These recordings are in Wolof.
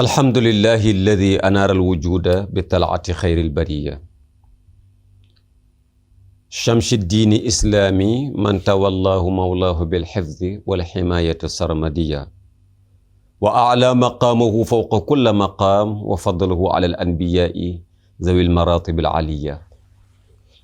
الحمد لله الذي أنار الوجود بطلعة خير البرية شمس الدين إسلامي من تولاه مولاه بالحفظ والحماية السرمدية وأعلى مقامه فوق كل مقام وفضله على الأنبياء ذوي المراتب العالية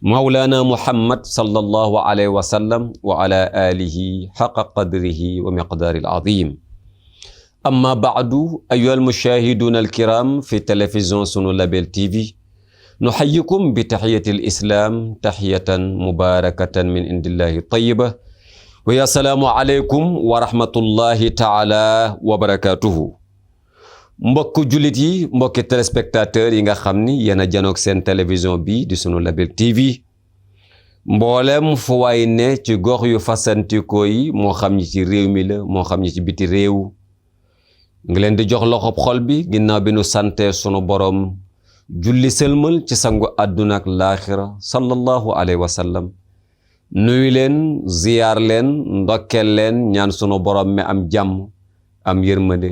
مولانا محمد صلى الله عليه وسلم وعلى آله حق قدره ومقدار العظيم أما بعد أيها المشاهدون الكرام في تلفزيون سنو لابل تي في نحييكم بتحية الإسلام تحية مباركة من عند الله الطيبة ويا السلام عليكم ورحمة الله تعالى وبركاته mbokk jullit yi mbokki téléspectateurs yi nga xam ni yéen a janoog seen télévision bi di sunu label TV mboolem fu waay ne ci gox yu fasantikoo yi moo xam ñi ci réew mi la moo xam ñi ci biti réew ngi leen di jox loxob xol bi ginnaaw bi nu sante sunu borom julli sëlmal ci sangu àdduna ak laaxira sallallahu alayhi wa sallam nuyu leen ziyaar leen ndokkeel leen ñaan sunu borom mi am jàmm am yërmande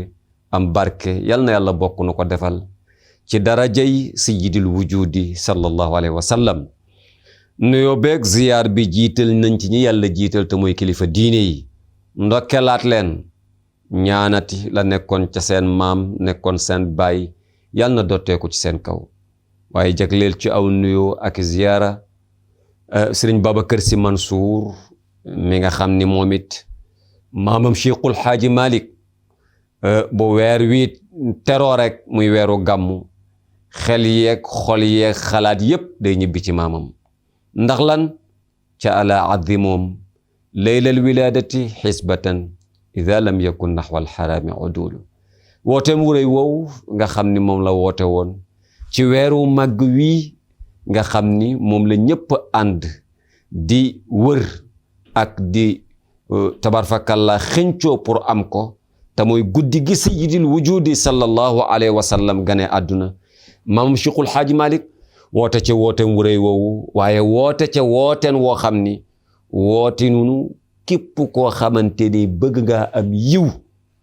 am barke yal na yàlla bokk nu ko defal ci darajay sayyidil wujudi sallallahu alayhi wa sallam nuyoo beeg ziyaar bi jiital nañ ci ñi yàlla jiital te mooy kilifa diine yi ndokkeelaat leen ñaanati la nekkoon ca seen maam nekkoon seen baay yal na dotteeku ci seen kaw waaye jagleel ci aw nuyoo ak ziyaara sëriñ Babacar Sy Mansour mi nga xam ni moom it maamam Cheikhul Xaaji Malik bu weer wi teroo rek muy weeru gàmmu xel yeeg xol yeeg xalaat yépp day ñibbi ci maamam ndax lan ca ala addi moom laylal wilaadati xisbatan ida lam yakun naxwa alxaraami udulu wooteem wuréy woowu nga xam ni moom la woote woon ci weeru màgg wii nga xam ni moom la ñépp ànd di wër ak di tabarfakalla xëncoo pour am ko te mooy guddi gi sayyidil wujudi sallallahu alayhi wa sallam gane àdduna maam Cheikhul Xaaji Malik woote ca wooteem wuréy woowu waaye woote ca wooteen woo xam ni woote nunu képp koo xamante ni bëgg nga am yiw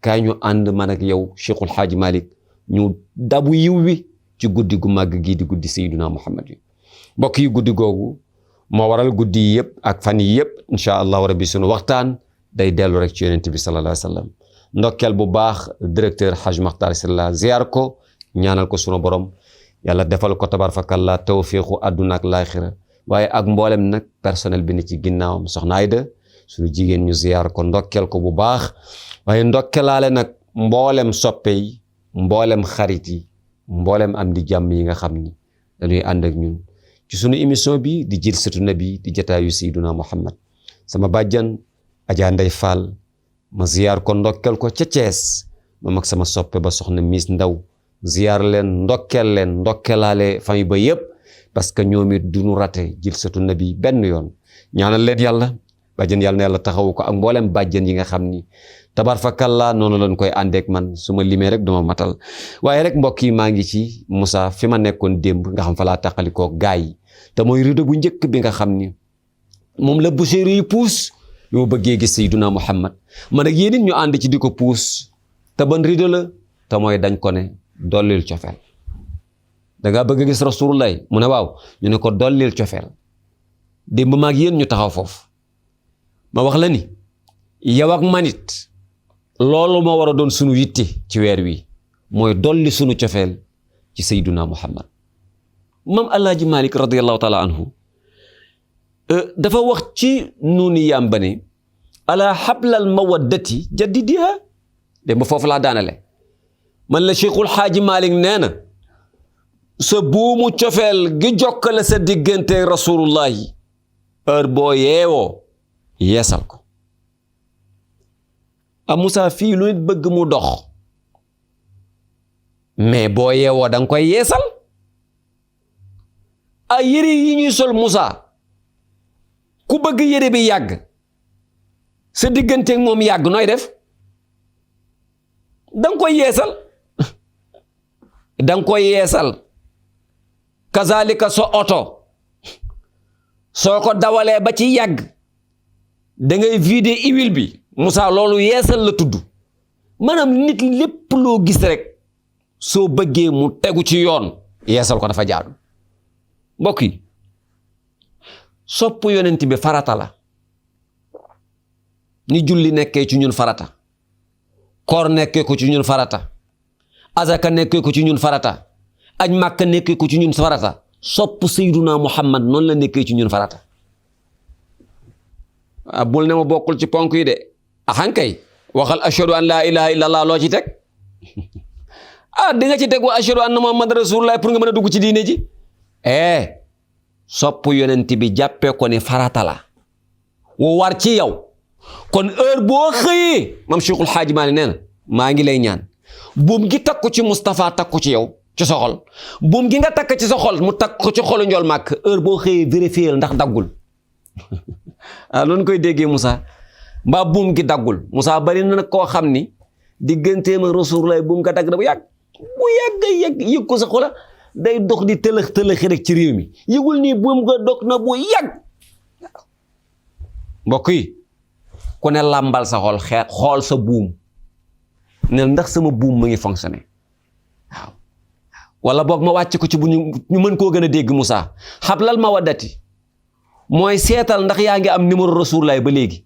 kaay ñu ànd man ak yow Cheikhul Xaaji Malik ñu dabu yiw wi ci guddi gu màgg gii di guddi Sayyiduna Muhammad yi mbokk yi guddi googu moo waral guddi yi yëpp ak fan yi yëpp incha allahu rabbi sunu waxtaan day dellu rek ci yonent bi sallallahu alayhi wa sallam ndokkeel bu baax directeur Haj Makhtar Sylla ziar ko ñaanal ko sunu borom yàlla defal ko tabarfakallah tawfiixu àdduna ak laaxira waaye ak mboolem nag personnel bi ni ci ginnaawam soxna Ayda suñu jigéen ñu ziyaar ko ndokkeel ko bu baax waaye ndokkeelaale nag mboolem soppe yi mboolem xarit yi mboolem am di jàmm yi nga xam ni dañuy ànd ak ñun ci suñu émission bi di Jilsatu Nabi di jataayu Sayyiduna Muhammad sama bàjjan Adja Ndey Fall ma ziyaar ko ndokkeel ko ca Cees ma mag sama soppe ba soxna Miss Ndaw ziyaar leen ndokkeel leen ndokkeelaale famille ba yépp parce que ñoom it duñu rate Jilsatu Nabi benn yoon ñaanal leen yàlla bàjjen yàlla na yàlla taxawu ko ak mboolem bàjjen yi nga xam ni tabarfakalla noonu lañ koy àndeek man su ma limee rek duma matal waaye rek mbokk yi maa ngi ci Moussa fi ma nekkoon démb nga xam fa laa tàqalikoo gaay yi te mooy rido bu njëkk bi nga xam ni moom la Busiri yi puus yoo bëggee gis Sayyiduna Muhammad man ak yéen ñu ànd ci di ko puus te ban rido la te mooy dañ ko ne dollil cofeel dangaa bëgg a gis Rasulullah mu ne waaw ñu ne ko dollil cofeel démb maag yéen ñu taxaw foofu ma wax la ni yow ak manit loolu ma war a doon sunu yitte ci weer wi mooy dolli sunu cofeel ci Sayyiduna Muhammad mam Alaaji Malik radiyallahu taala anhu dafa wax ci nuuni yàmba ne ala hablal mawaddati jaddidiha démb foofu laa daanale man la Cheikhul Xaaji Malik nee na sa buumu cofeel gi jokkale sa diggante rasulullahi heure boo yeewoo yeesal ko a Moussa fii lu nit bëgg mu dox mais boo yeewoo danga koy yeesal a yëre yi ñuy sol Moussa ku bëgg yëre bi yàgg sa digganteeg moom yàgg nooy def danga koy yeesal danga koy yeesal kazalika sa oto soo ko dawalee ba ci yàgg da ngay vider huile bi Moussa loolu yeesal la tudd maanaam nit lépp loo gis rek soo bëggee mu tegu ci yoon yeesal ko dafa jaadu mbokk yi sopp yonent bi farata la ni julli nekkee ci ñun farata koor nekkee ko ci ñun farata azaka nekkee ko ci ñun farata aj màkka nekkee ko ci ñun farata sopp sayyiduna Muhammad noonu la nekkee ci ñun farata bul ne ma bokkul ci ponk yi de axankay waxal ashhadu an laa ilaha illallah loo ci teg di nga ci teg wa ashhadu anna Muhammad rasulullah pour nga mën a dugg ci diine ji sopp yonent bi jàppee ko ni farata la wo war ci yow kon heure boo xëyee mam Cheikhul Xaaji Maalik nee na maa ngi lay ñaan buum gi takku ci Moustapha takku ci yow ci sa xol buum gi nga takk ci sa xol mu takk ko ci xolu njool màkk heure boo xëyee vérifier ndax daggul noonu koy déggee Moussa mbaa buum gi daggul Moussa bari na nag koo xam ni digganteem ak Rasulullah buum nga dagg na bu yàgg yëg ko sa xola day dox di tëlëx rek ci réew mi yëgul nii buum nga dog na bu yàgg mbokk yi ku ne làmbal sa xol xool sa buum ne ndax sama buum ma ngi fonctionné waaw wala boog ma wàcc ko ci bu ñu mën koo gën a dégg Moussa xablal mawaddati mooy seetal ndax yaa ngi am numéro Rasulullah ba léegi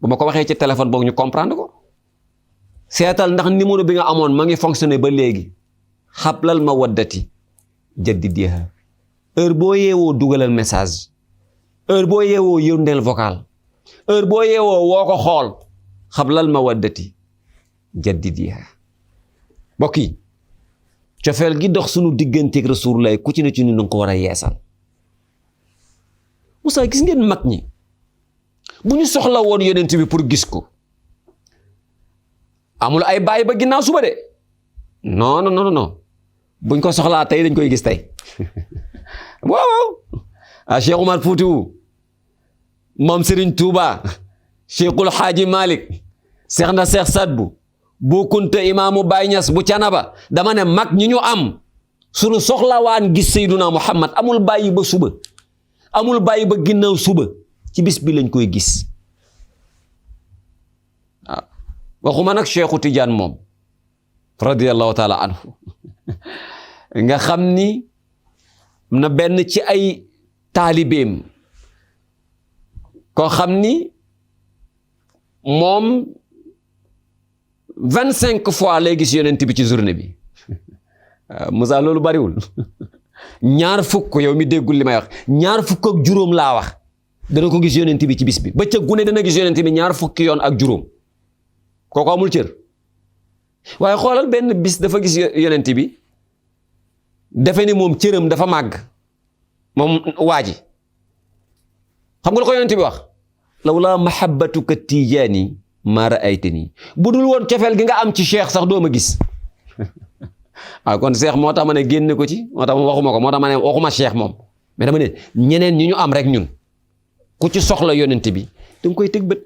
bu ma ko waxee ci téléphone boog ñu comprendre ko seetal ndax numéro bi nga amoon ma ngi fonctionné ba léegi xablal mawaddati jaddidiha heure boo yeewoo dugalal message heure boo yeewoo yónneel vocal heure boo yeewoo woo ko xool xablal mawaddati jaddidiha mbokk yi cofeel gi dox sunu digganteeg Rasulullah ku ci ne ci ñun ko war a yeesal Moussa gis ngeen mag ñi bu ñu soxla woon yonent bi pour gis ko amul ay bàyyi ba ginnaaw suba de non buñ ko soxlaa tey dañ koy gis tey waaw Cheikh Umar Fuutiyu Maam Serigne Touba Cheikhul Xaaji Malik Cheikh na Cheikh Sadbu Bu Kunta imaamu Baay Ñas bu Canaba dama ne mag ñi ñu am suñu soxlawaan gis Seyduna Muhammad amul bàyyi ba suba amul bàyyi ba ginnaaw suba ci bis bi lañ koy gis waxuma nag Cheikhu Tidiane moom radiyallahu taala anhu nga xam ni na benn ci ay taalibeem koo xam ni moom 25 fois lay gis yonent bi ci journée bi Moussa loolu bariwul ñaar fukk yow mi déggul li may wax ñaar fukk ak juróom laa wax dana ko gis yonent bi ci bis bi bëccëg gu ne dana gis yonent bi ñaar fukki yoon ak juróom kooku amul cër waaye xoolal benn bis dafa gis yonent bi defe ni moom cëram dafa màgg moom waa ji xam nga la ko yonent bi wax lawlaa mahabbatuka tijaani maa ra'aytani bu dul woon cofeel gi nga am ci cheikh sax doo ma gis kon cheikh moo tax ma ne génne ko ci moo tax waxuma ko moo tax ma ne waxuma cheikh moom mais dama ne ñeneen ñi ñu am rek ñun ku ci soxla yonent bi danga koy teg bët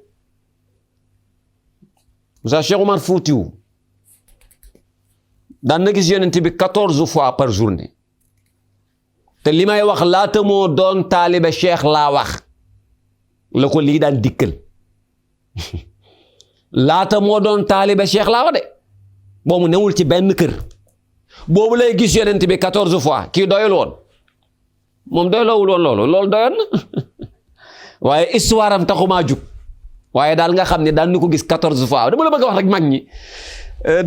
Moussa Cheikh Umar Fuutiyu daan na gis yonent bi 14 fois par journée te li may wax laata moo doon taalibe cheikh laa wax la ko lii daan dikkal laata moo doon taalibe cheikh laa wax de boobu newul ci benn kër boobu lay gis yonent bi 14 fois kii doyul woon moom doyloowul woon loolu doyoon na waaye histoire am taxumaa jug waaye daal nga xam ne daan na ko gis 14 fois dama la bëgg a wax rek mag ñi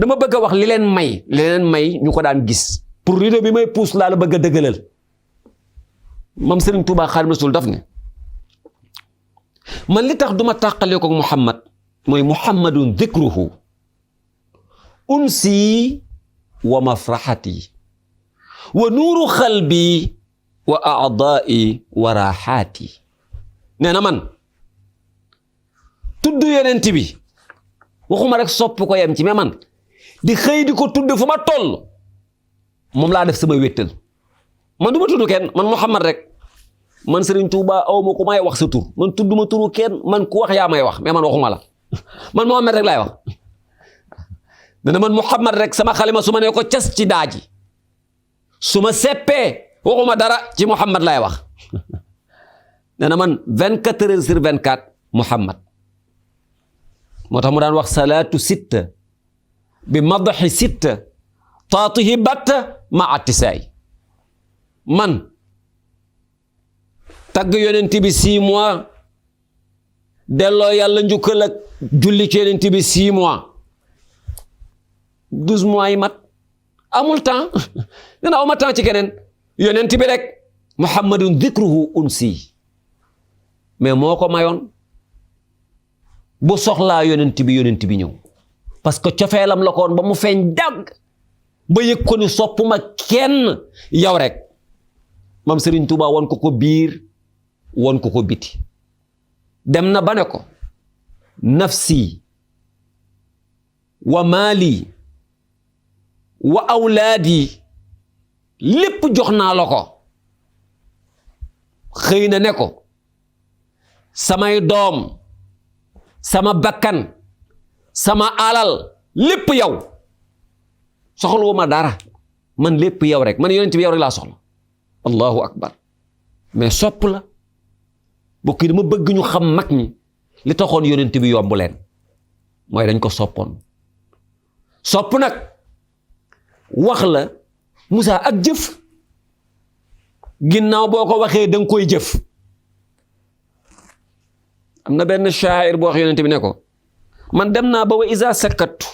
dama bëgg a wax li leen may ñu ko daan gis pour rido bi may puus laa la bëgg a dëggalal mam Serigne Touba Xaadimu Rasuul daf ne man li tax duma tàqalee ko Muhammad mooy Muhammadun dhikruhu unsi wa mafraxati wa nuuru xalbi wa aadaai wa raaxaati nee na man tudd yonent bi waxuma rek sopp ko yem ci mais man di xëy di ko tudd fu ma toll moom laa def sama wéttal man du ma tudd kenn man Muhammad rek man Serigne Touba aw ma ku may wax sa tur man tudd ma turu kenn man ku wax yaa may wax mais man waxuma la man Muhammad rek laay wax dana man Muhammad rek sama xalima su ma nee ko cas ci daaji su ma seppee waxuma dara ci Muhammad laay wax dana man 24 heures sur 24 Muhammad moo tax mu daan wax salaatu sitta bi madaxi sitta taatihi batta ma attisaay man tagg yonent bi 6 mois delloo yàlla njukkal ak julli ci yonent bi 6 mois 12 mois yi mat amul temps dina awma temps ci keneen yonent bi rek muhammadun dhikruhu unsi mais moo ko mayoon bu soxlaa yonent bi ñëw parce que cofeelam la ko woon ba mu feeñ dagg ba yëg ko ni soppuma kenn yow rek mam Serigne Touba won ko biir won ko biti dem na ba ne ko nafsi wa maali wa awlaadi lépp jox naa la ko xëy na ne ko samay doom sama bakkan sama alal lépp yow soxlawuma dara man lépp yow rek man yonent bi yow rek laa soxla allahu akbar mais sopp la bokk yi dama bëgg ñu xam mag ñi li taxoon yonent bi yomb leen mooy dañ ko soppoon sopp nag wax la Moussa ak jëf ginnaaw boo ko waxee da nga koy jëf am na benn shaa'ir boo wax yonent bi ne ko man dem naa ba wa isa sakkattu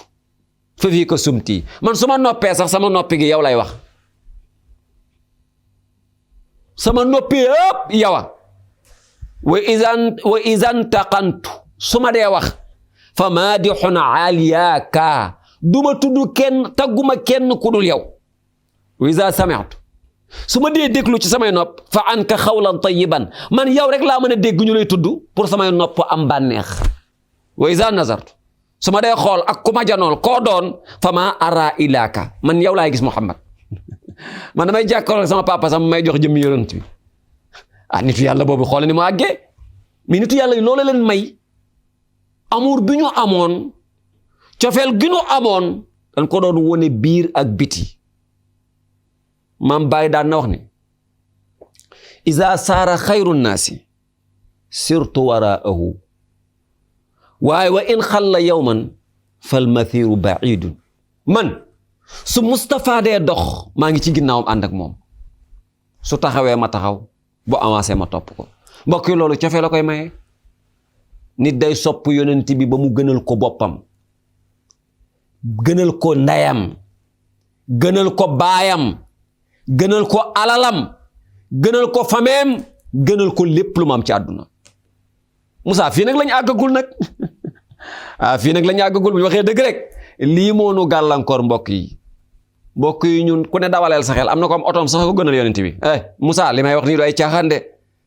fa fii ko sumti man su ma noppee sax sama noppi gi yow lay wax sama noppi yëpp yowa wa izan taqantu su ma dee wax fa maadixun aaliyaaka duma tudd kenn tagguma kenn ku dul yow wa iza sami'tu su ma dee déglu ci samay nopp fa anka xawlan tayyiban man yow rek laa mën a dégg ñu lay tudd pour samay nopp am bànneex wa iza nazartu su ma dee xool ak ku ma janool koo doon fa ma ara ilaaka man yow laay gis Muhammad man damay jàkkaarloo sama papa sama may jox jëmmi yonent bi nitu yàlla boobu xoole ni mu àggee mais nitu yàlla yi loolu leen may amour bi ñu amoon cofeel gi ñu amoon dañ ko doon wone biir ak biti maam Baay daan na wax ni iza saara xayru naasi sirtu waraahu waaye wa in xalla yawman fal mathiru baidun man su Moustapha dee dox maa ngi ci ginnaawam ànd ak moom su taxawee ma taxaw bu avancé ma topp ko mbokk yi loolu cofee la koy maye nit day sopp yonent bi ba mu gënal ko boppam gënal ko ndeyam gënal ko baayam gënal ko alalam gënal ko fameem gënal ko lépp lu mu am ci àdduna Moussa fii nag lañu àggagul nag fii nag lañu àggagul bu ñu waxee dëgg rek lii moo nu gàllankoor mbokk yi ñun ku ne dawaleel sa xel am na ko am otoom sax ko gënal yonent bi Moussa li may wax nii du ay caaxaan de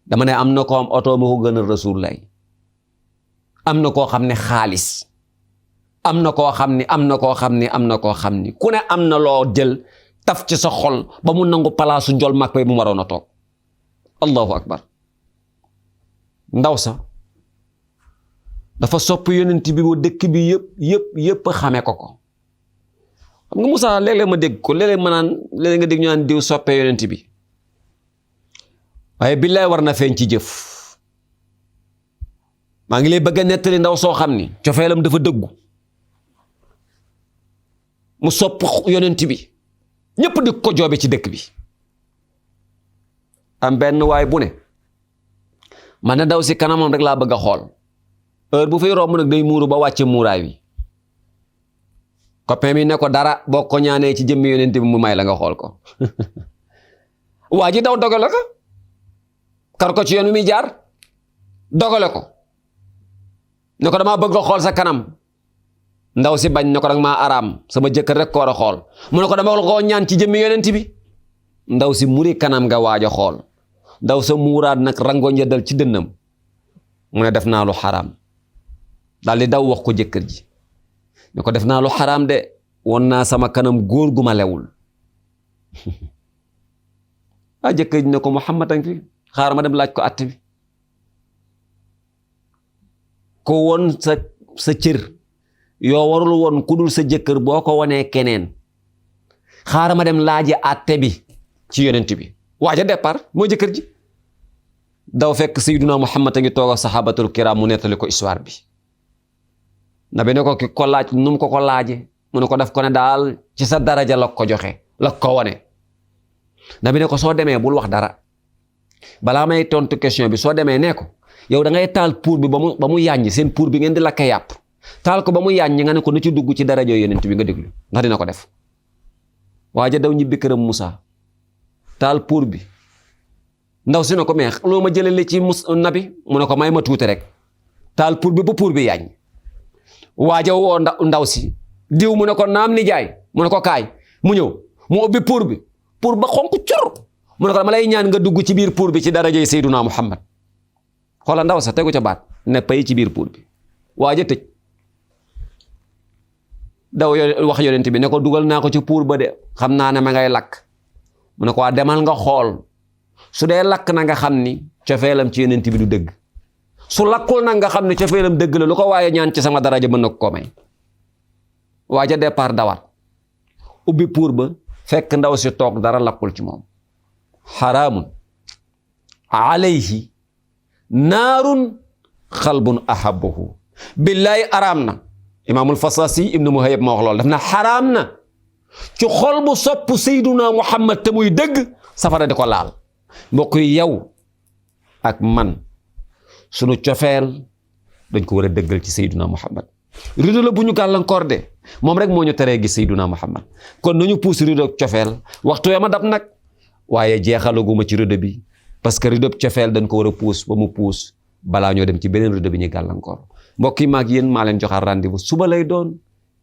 dama ne am na ko am oto ma ko gënal Rasulullah am na koo xam ne xaalis am na koo xam ni ku ne am na loo jël taf ci sa xol ba mu nangu palaasu njol màkk bu mu waroon a toog allahu akbar ndaw sa dafa sopp yonent bi ba dëkk bi yëpp xame ko xam nga Moussa léeg-léeg ma dégg ko léeg-léeg nga dégg ñu naan diw soppee yonent bi waaye billaay war na feeñ ci jëf maa ngi lay bëgg a nettali ndaw soo xam ni cofeelam dafa dëggu mu sopp yonent bi ñëpp di ko joobe ci dëkk bi am benn waay bu ne man na daw si kanamam rek laa bëgg a xool heure bu fay romb nag day muuru ba wàcce muuraay wi copain mi ne ko dara boo ko ñaanee ci jëmmi yonent bi mu may la nga xool ko waa ji daw dogale ko kar ko ci yoon wi muy jaar dogale ko ne ko damaa bëgg a xool sa kanam ndaw si bañ ne ko danga maa araam sama jëkkër rek ko war a xool mu ne ko dama ko ñaan ci jëmmi yonent bi ndaw si muri kanam nga waaj a xool ndaw sa muuraat nag rango njëddal ci dënnam mu ne def naa lu xaraam daal di daw wax ko jëkkër ji ne ko def naa lu xaraam de won naa sama kanam góor gu ma lewul jëkkër ji ne ko Muhammad a ngi fi xaaral ma dem laaj ko àtte bi ko won sa cër yoo warul woon ku dul sa jëkkër boo ko wonee keneen xaaral ma dem laaji àtte bi ci yonent bi waaja départ moo jëkkër ji daw fekk Sayyiduna Muhammad a ngi toog ak saxaabatul kiram mu nettali ko histoire bi nabi ne ko ki ko laaj nu mu ko laaje mu ne ko daf ko ne daal ci sa daraja la ko joxe la ko wane. nabi ne ko soo demee bul wax dara balaa may tontu question bi soo demee nee ko yow da ngay taal pour bi ba mu yàññi seen pour bi ngeen di lakke yàpp taal ko ba mu yàññi nga ne ko na ci dugg ci daraja yonent bi nga déglu ndax dina ko def. waaja daw ñibbi këram Moussa taal pour bi ndaw si ne ko mais loo ma jëlee ci nabi mu ne ko may ma tuuti rek taal pour bi ba pour bi yàññ. waaja woo ndaw si diw mu ne ko naam nijaay mu ne ko kaay mu ñëw mu ubbi pour bi pour ba xonk cur mu ne ko dama lay ñaan nga dugg ci biir pour bi ci darajay Seyduna Muhammad. xoola ndaw sa tegu ca baat ne pay ci biir pour bi waaja tëj daw wax yonent bi ne ko dugal naa ko ci pour ba de xam naa ne ma ngay lakk mu ne ko waa demal nga xool su dee lakk na nga xam ni cofeelam ci yonent bi du dëgg su lakkul nag nga xam ne cofeelam dëgg la lu ko waaye ñaan ci sama daraja mën na ko may. waaja départ dawaat ubbi pour ba fekk ndaw si toog dara lakkul ci moom. xaraamun alayhi naarun xalbun ahabbahu billahi araam na. imaamul Fasasi ibnu Muhayyab ma wax loolu daf na xaraam na ci xol bu sopp Seyduna Muhammad te muy dëgg safara di ko laal. mbokk yi yow ak man sunu cofeel dañ ko war a dëggal ci Seyduna Muhammad. rido la bu ñu gàllankoor de moom rek moo ñu teree gis Seyduna Muhammad kon nañu puus rido cofeel waxtu ya ma dab nag waaye jeexalaguma ci rido bi parce que rido cofeel dañ ko war a puus ba mu puus balaa ñoo dem ci beneen rido bi ñuy gàllankoor. mbokk yi maag yéen maa leen joxaat rendez-vous suba lay doon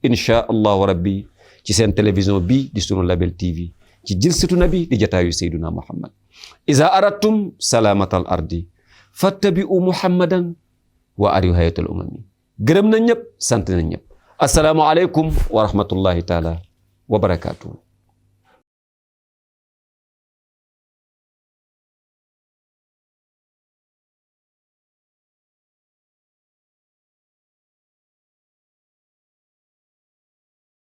insha allahu rabbi ci seen télévision bi di sunu Label TV ci jilsatu nabi di jataayu Seyduna Muhammad. iza aradtum salamatal ardi fattabi'u muhammadan wa ariyu hayatul umami. gërëm na ñëpp sant na ñëpp. assalaamu aleykum wa rahmatullahi taala wa barakatuhu.